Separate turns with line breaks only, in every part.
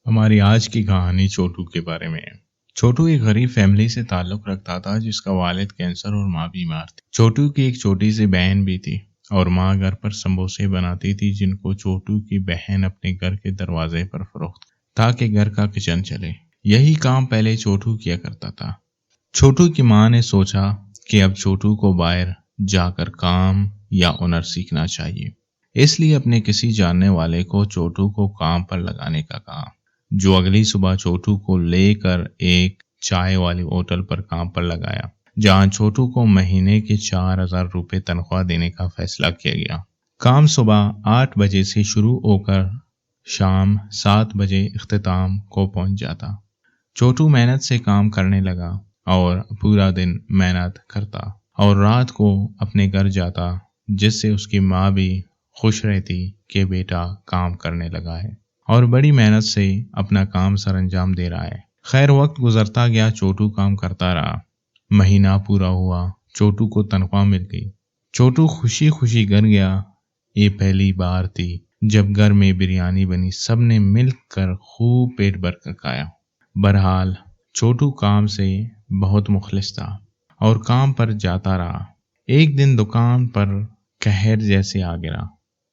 ہماری آج کی کہانی چھوٹو کے بارے میں ہے۔ چھوٹو ایک غریب فیملی سے تعلق رکھتا تھا جس کا والد کینسر اور ماں بیمار تھی۔ چھوٹو کی ایک چھوٹی سی بہن بھی تھی اور ماں گھر پر سموسے بناتی تھی جن کو چھوٹو کی بہن اپنے گھر کے دروازے پر فروخت تاکہ گھر کا کچن چلے۔ یہی کام پہلے چھوٹو کیا کرتا تھا۔ چھوٹو کی ماں نے سوچا کہ اب چھوٹو کو باہر جا کر کام یا ہنر سیکھنا چاہیے، اس لیے اپنے کسی جاننے والے کو چھوٹو کو کام پر لگانے کا کہا، جو اگلی صبح چھوٹو کو لے کر ایک چائے والی ہوٹل پر کام پر لگایا، جہاں چھوٹو کو مہینے کے 4,000 روپے تنخواہ دینے کا فیصلہ کیا گیا۔ کام صبح 8 بجے سے شروع ہو کر شام 7 بجے اختتام کو پہنچ جاتا۔ چھوٹو محنت سے کام کرنے لگا اور پورا دن محنت کرتا اور رات کو اپنے گھر جاتا، جس سے اس کی ماں بھی خوش رہتی کہ بیٹا کام کرنے لگا ہے اور بڑی محنت سے اپنا کام سر انجام دے رہا ہے۔ خیر وقت گزرتا گیا، چھوٹو کام کرتا رہا۔ مہینہ پورا ہوا، چھوٹو کو تنخواہ مل گئی۔ چھوٹو خوشی خوشی گھر گیا۔ یہ پہلی بار تھی جب گھر میں بریانی بنی، سب نے مل کر خوب پیٹ بھر کر کھایا۔ بہرحال چھوٹو کام سے بہت مخلص تھا اور کام پر جاتا رہا۔ ایک دن دکان پر قہر جیسے آ گرا۔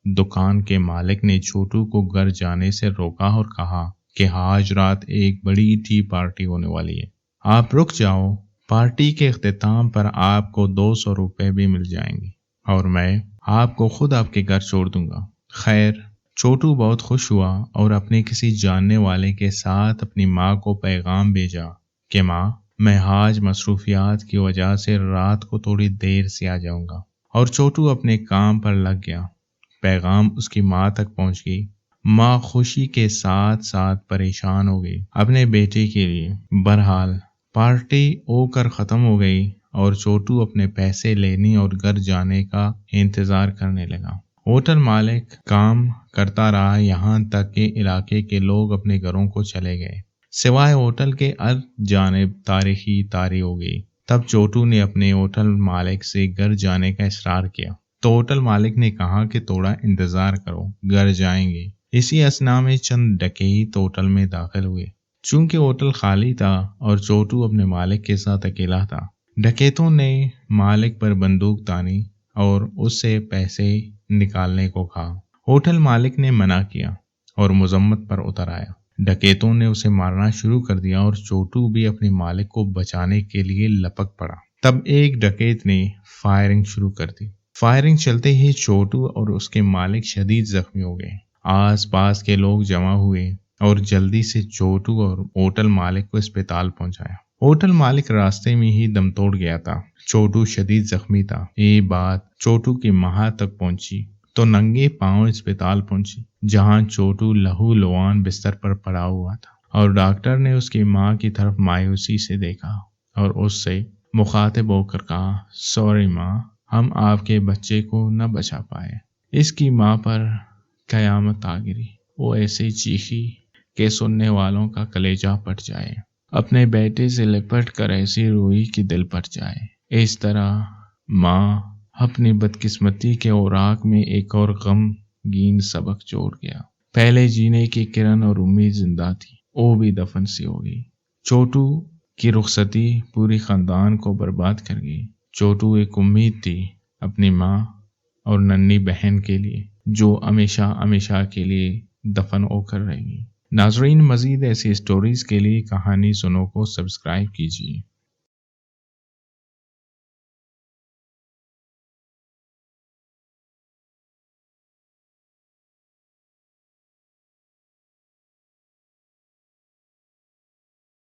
دکان کے مالک نے چھوٹو کو گھر جانے سے روکا اور کہا کہ آج رات ایک بڑی ٹی پارٹی ہونے والی ہے، آپ رک جاؤ، پارٹی کے اختتام پر آپ کو 200 روپے بھی مل جائیں گے اور میں آپ کو خود آپ کے گھر چھوڑ دوں گا۔ خیر چھوٹو بہت خوش ہوا اور اپنے کسی جاننے والے کے ساتھ اپنی ماں کو پیغام بھیجا کہ ماں، میں آج مصروفیات کی وجہ سے رات کو تھوڑی دیر سے آ جاؤں گا، اور چھوٹو اپنے کام پر لگ گیا۔ پیغام اس کی ماں تک پہنچ گئی۔ ماں خوشی کے ساتھ ساتھ پریشان ہو گئی اپنے بیٹے کے لیے۔ بہرحال پارٹی ہو کر ختم ہو گئی اور چھوٹو اپنے پیسے لینے اور گھر جانے کا انتظار کرنے لگا۔ ہوٹل مالک کام کرتا رہا یہاں تک کہ علاقے کے لوگ اپنے گھروں کو چلے گئے، سوائے ہوٹل کے ہر جانب تاریخی طاری ہو گئی۔ تب چھوٹو نے اپنے ہوٹل مالک سے گھر جانے کا اصرار کیا تو ہوٹل مالک نے کہا کہ تھوڑا انتظار کرو، گھر جائیں گے۔ اسی اثنا میں چند ڈکیت ہوٹل میں داخل ہوئے۔ چونکہ ہوٹل خالی تھا اور چھوٹو اپنے مالک کے ساتھ اکیلا تھا، ڈکیتوں نے مالک پر بندوق تانی اور اس سے پیسے نکالنے کو کہا۔ ہوٹل مالک نے منع کیا اور مذمت پر اتر آیا۔ ڈکیتوں نے اسے مارنا شروع کر دیا اور چھوٹو بھی اپنے مالک کو بچانے کے لیے لپک پڑا۔ تب ایک ڈکیت نے فائرنگ شروع کر دی۔ فائرنگ چلتے ہی چھوٹو اور اس کے مالک شدید زخمی ہو گئے۔ آس پاس کے لوگ جمع ہوئے اور جلدی سے چھوٹو اور ہوٹل مالک کو اسپتال پہنچایا۔ ہوٹل مالک راستے میں ہی دم توڑ گیا تھا۔ چھوٹو شدید زخمی تھا۔ یہ بات چھوٹو کی ماں تک پہنچی تو ننگے پاؤں اسپتال پہنچی، جہاں چھوٹو لہو لعان بستر پر پڑا ہوا تھا، اور ڈاکٹر نے اس کی ماں کی طرف مایوسی سے دیکھا اور اس سے مخاطب ہو کر کہا، سوری ماں، ہم آپ کے بچے کو نہ بچا پائے۔ اس کی ماں پر قیامت آ گری۔ وہ ایسے چیخی کہ سننے والوں کا کلیجہ پھٹ جائے، اپنے بیٹے سے لپٹ کر ایسی روئی کہ دل پھٹ جائے۔ اس طرح ماں اپنی بدقسمتی کے اوراق میں ایک اور غمگین سبق جوڑ گیا۔ پہلے جینے کی کرن اور امید زندہ تھی، وہ بھی دفن سی ہو گئی۔ چھوٹو کی رخصتی پوری خاندان کو برباد کر گئی۔ چھوٹو ایک امید تھی اپنی ماں اور ننھی بہن کے لیے، جو ہمیشہ ہمیشہ کے لیے دفن ہو کر رہے گی۔ ناظرین، مزید ایسی سٹوریز کے لیے کہانی سنو کو سبسکرائب کیجیے۔